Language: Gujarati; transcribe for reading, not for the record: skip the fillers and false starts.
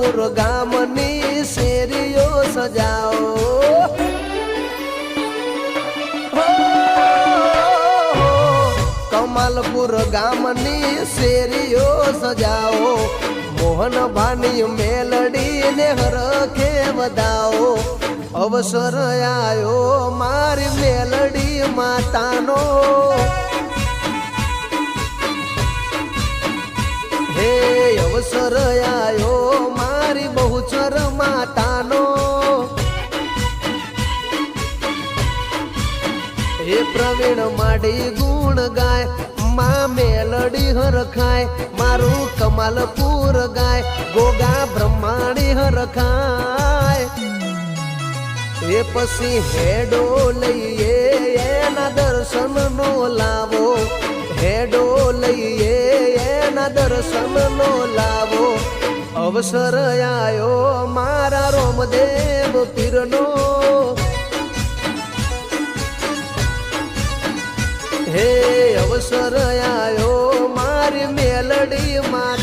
કમાલપુર ગામની શેરીઓ સજાઓ કમાલપુર ગામની શેરીઓ સજાઓ મોહન ભાની મેલડી ને હરખે વધાવો અવસર આયો મારી મેલડી માતાનો હે અવસર આયો મારી બહુચર માતાનો હે પ્રવીણ માડી ગુણ ગાય માં મેલડી હરખાય મારું કમાલપુર ગાય ગોગા બ્રહ્માણી હરખાય એ પછી હેડો લઈએ એના દર્શન નો લાવો હેડો લઈએ એના દર્શન નો લાવો અવસર આયો મારા રોમદેવ પીરનો હે અવસર આયો મારી મેલડી માં